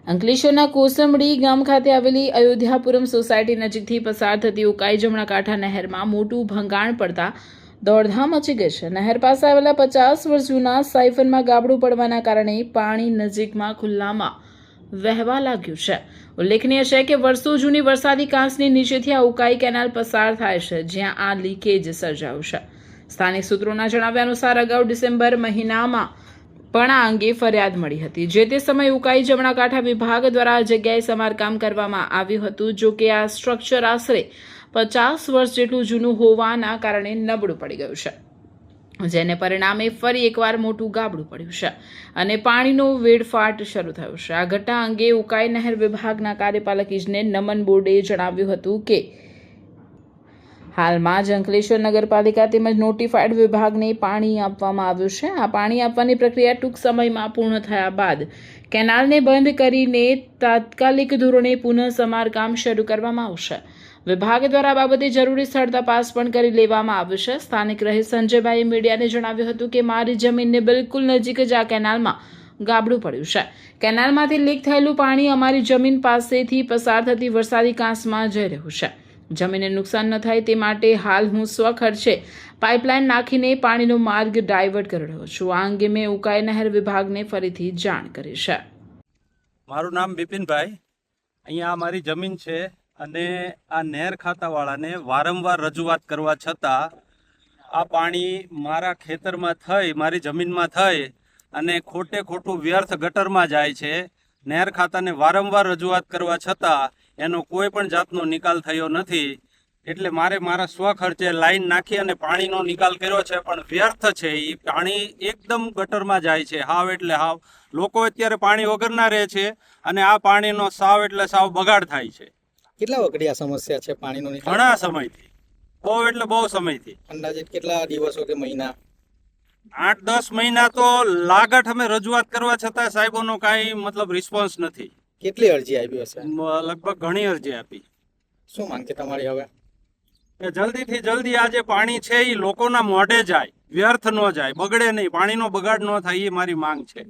અંકલેશ્વરના કોસંબડી ગામ ખાતે આવેલી અયોધ્યાપુરમ સોસાયટી નજીકથી પસાર થતી ઉકાઈ જમણા કાંઠા નહેરમાં મોટું ભંગાણ પડતા દોડધામ મચી ગઈ છે। નહેર પાસે આવેલા 50 વર્ષ જૂના સાયફનમાં ગાબડું પડવાના કારણે પાણી નજીકમાં ખુલ્લામાં વહેવા લાગ્યું છે। ઉલ્લેખનીય છે કે વર્ષો જૂની વરસાદી કાંસની નીચેથી આ ઉકાઈ કેનાલ પસાર થાય છે, જ્યાં આ લીકેજ સર્જાયું છે। સ્થાનિક સૂત્રોના જણાવ્યા અનુસાર અગાઉ ડિસેમ્બર મહિનામાં પણ આ અંગે ફરિયાદ મળી હતી। જે તે સમયે ઉકાઈ જમણા કાંઠા વિભાગ દ્વારા આ જગ્યાએ સમારકામ કરવામાં આવ્યું હતું। જો કે આ સ્ટ્રક્ચર આશરે 50 વર્ષ જેટલું જૂનું હોવાના કારણે નબળું પડી ગયું છે, જેને પરિણામે ફરી એકવાર મોટું ગાબડું પડ્યું છે અને પાણીનો વેડફાટ શરૂ થયો છે। આ ઘટના અંગે ઉકાઈ નહેર વિભાગના કાર્યપાલક ઇજનેર નમન બોર્ડે જણાવ્યું હતું કે હાલમાં જ અંકલેશ્વર નગરપાલિકા તેમજ નોટિફાઈડ વિભાગને પાણી આપવામાં આવ્યું છે। આ પાણી આપવાની પ્રક્રિયા ટૂંક સમયમાં પૂર્ણ થયા બાદ કેનાલને બંધ કરીને તાત્કાલિક ધોરણે પુનઃ સમારકામ શરૂ કરવામાં આવશે। વિભાગ દ્વારા આ બાબતે જરૂરી સ્થળ તપાસ પણ કરી લેવામાં આવ્યું છે। સ્થાનિક રહી સંજયભાઈએ મીડિયાને જણાવ્યું હતું કે મારી જમીનને બિલકુલ નજીક જ આ કેનાલમાં ગાબડું પડ્યું છે। કેનાલમાંથી લીક થયેલું પાણી અમારી જમીન પાસેથી પસાર થતી વરસાદી કાંસમાં જઈ રહ્યું છે। જમીનને નુકસાન ન થાય તે માટે હાલ હું સ્વખર્ચે પાઇપલાઇન નાખીને પાણીનો માર્ગ ડાયવર્ટ કરી રહ્યો છું। આ અંગે મેં ઉકાઈ નહેર વિભાગને ફરીથી જાણ કરી છે। મારું નામ બિપિનભાઈ, અહીંયા મારી જમીન છે અને આ નહેર ખાતાવાળાને વારંવાર રજૂઆત કરવા છતાં આ પાણી મારા ખેતરમાં થઈ, મારી જમીનમાં થઈ અને ખોટું વ્યર્થ ગટરમાં જાય છે। નહેર ખાતાને વારંવાર રજૂઆત કરવા છતાં એનો કોઈ પણ જાતનો નિકાલ થયો નથી। એટલે મારે મારા સ્વખર્ચે લાઈન નાખી અને પાણીનો નિકાલ કર્યો છે, પણ વ્યર્થ છે। એ પાણી એકદમ ગટરમાં જાય છે, હાવ એટલે હાવ। લોકો અત્યારે પાણી વગરના રહે છે અને આ પાણીનો સાવ એટલે સાવ બગાડ થાય છે। કેટલા વખતે આ સમસ્યા છે પાણીનો નિકાલ? ઘણા સમયથી, બહુ એટલે બહુ સમયથી। અંદાજે કેટલા દિવસો કે મહિના? 8-10 મહિના તો લાગત અમે રજૂઆત કરવા છતાં સાહેબોનો કાંઈ મતલબ રિસ્પોન્સ નથી। કેટલી અરજી આવી હશે? લગભગ ઘણી અરજી આપી। શું માંગ છે તમારી હવે? કે જલ્દીથી જલ્દી આ જે પાણી છે એ લોકોના મોઢે જાય, વ્યર્થ ન જાય, બગડે નહીં, પાણીનો બગાડ ન થાય, એ મારી માંગ છે।